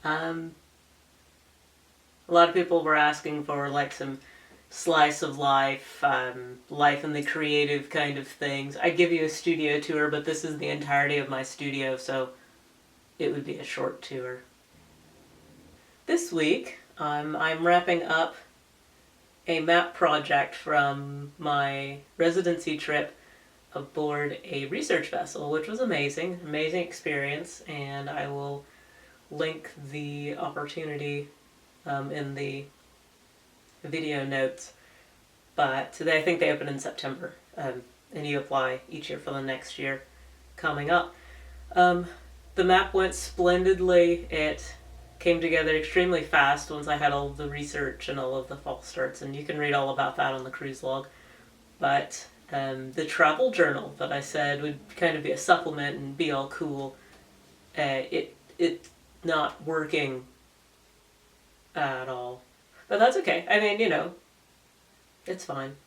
Um, a lot of people were asking for like some slice of life, life in the creative kind of things. I give you a studio tour, but this is the entirety of my studio, so it would be a short tour. This week, I'm wrapping up a map project from my residency trip aboard a research vessel, which was amazing experience, and I will link the opportunity in the video notes. But I think they open in September, and you apply each year for the next year coming up. The map went splendidly. It came together extremely fast once I had all of the research and all of the false starts, and you can read all about that on the cruise log. But the travel journal that I said would kind of be a supplement and be all cool, it's not working at all. But that's okay. I mean, it's fine.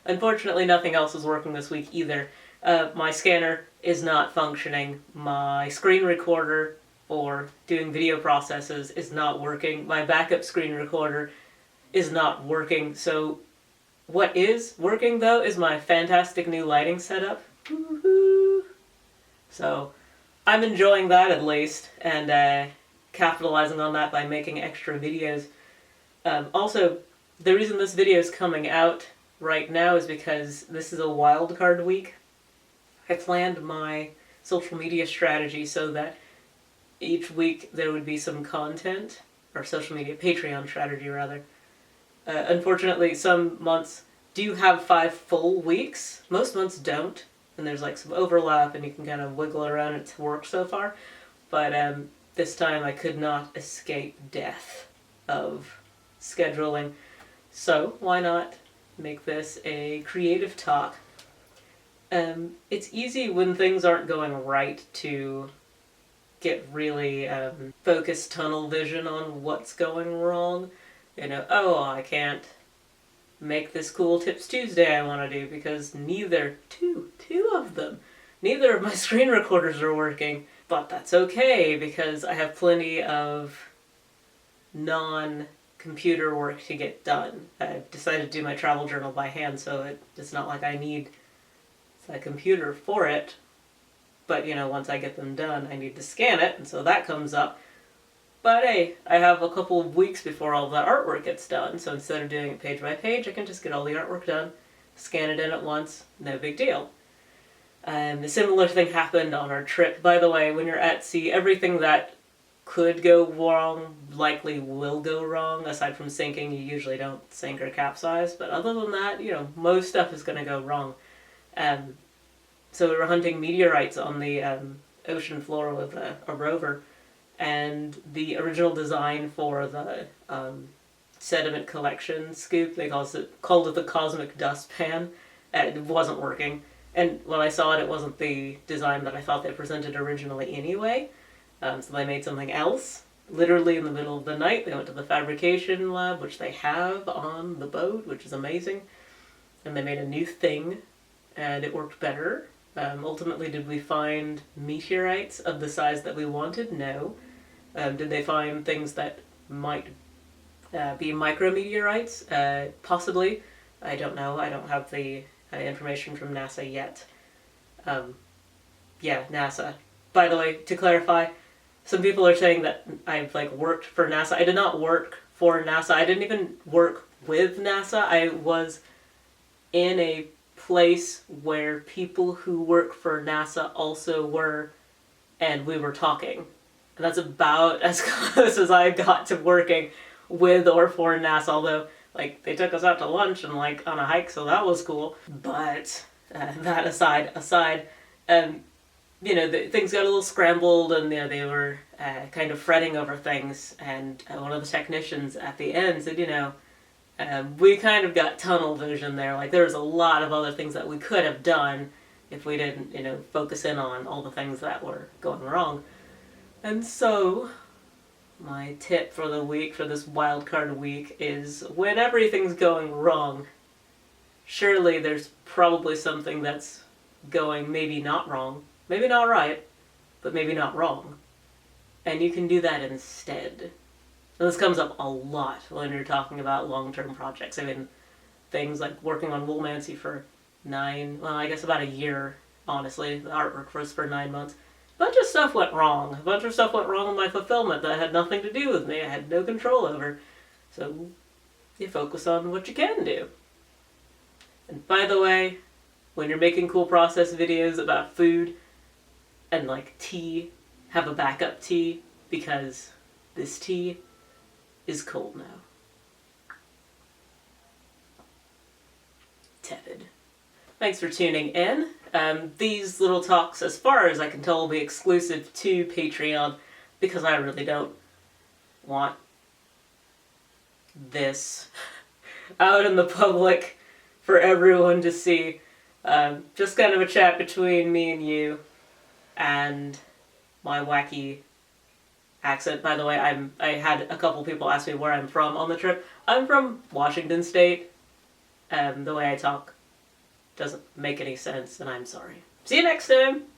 Unfortunately, nothing else is working this week either. My scanner is not functioning. My screen recorder for doing video processes is not working. My backup screen recorder is not working. So what is working, though, is my fantastic new lighting setup. Woo-hoo. So I'm enjoying that at least, and capitalizing on that by making extra videos. Also, the reason this video is coming out right now is because this is a wildcard week. I planned my social media strategy so that each week there would be some content, or social media Patreon strategy rather. Unfortunately, some months do have 5 full weeks. Most months don't, and there's like some overlap and you can kind of wiggle around it to work so far. But this time I could not escape death of scheduling. So why not make this a creative talk? It's easy when things aren't going right to get really focused tunnel vision on what's going wrong. Oh, I can't make this cool Tips Tuesday I want to do because two of them, neither of my screen recorders are working. But that's okay because I have plenty of non-computer work to get done. I've decided to do my travel journal by hand, so it's not like I need a computer for it. But, once I get them done, I need to scan it, and so that comes up. But hey, I have a couple of weeks before all that artwork gets done, so instead of doing it page by page, I can just get all the artwork done, scan it in at once, no big deal. A similar thing happened on our trip. By the way, when you're at sea, everything that could go wrong likely will go wrong. Aside from sinking, you usually don't sink or capsize, but other than that, most stuff is going to go wrong. So we were hunting meteorites on the ocean floor with a rover, and the original design for the sediment collection scoop, they called it the cosmic dustpan, it wasn't working. And when I saw it, it wasn't the design that I thought they presented originally anyway. So they made something else. Literally in the middle of the night, they went to the fabrication lab, which they have on the boat, which is amazing. And they made a new thing, and it worked better. Ultimately, did we find meteorites of the size that we wanted? No. Did they find things that might be micrometeorites? Possibly. I don't know. I don't have the information from NASA yet. NASA. By the way, to clarify, some people are saying that I've worked for NASA. I did not work for NASA. I didn't even work with NASA. I was in a place where people who work for NASA also were, and we were talking. And that's about as close as I got to working with or for NASA, although they took us out to lunch and on a hike, so that was cool. But that aside, things got a little scrambled, and they were kind of fretting over things. And one of the technicians at the end said, we kind of got tunnel vision there. There was a lot of other things that we could have done if we didn't, focus in on all the things that were going wrong. And so my tip for the week, for this wildcard week, is when everything's going wrong, surely there's probably something that's going maybe not wrong, maybe not right, but maybe not wrong. And you can do that instead. And this comes up a lot when you're talking about long-term projects. I mean, things like working on Woolmancy for about a year, honestly. The artwork was for 9 months. A bunch of stuff went wrong. A bunch of stuff went wrong with my fulfillment that had nothing to do with me. I had no control over. So you focus on what you can do. And by the way, when you're making cool process videos about food and like tea, have a backup tea, because this tea is cold now. Tepid. Thanks for tuning in. These little talks, as far as I can tell, will be exclusive to Patreon, because I really don't want this out in the public for everyone to see. Just kind of a chat between me and you, and my wacky accent. By the way, I had a couple people ask me where I'm from on the trip. I'm from Washington State. The way I talk doesn't make any sense, and I'm sorry. See you next time!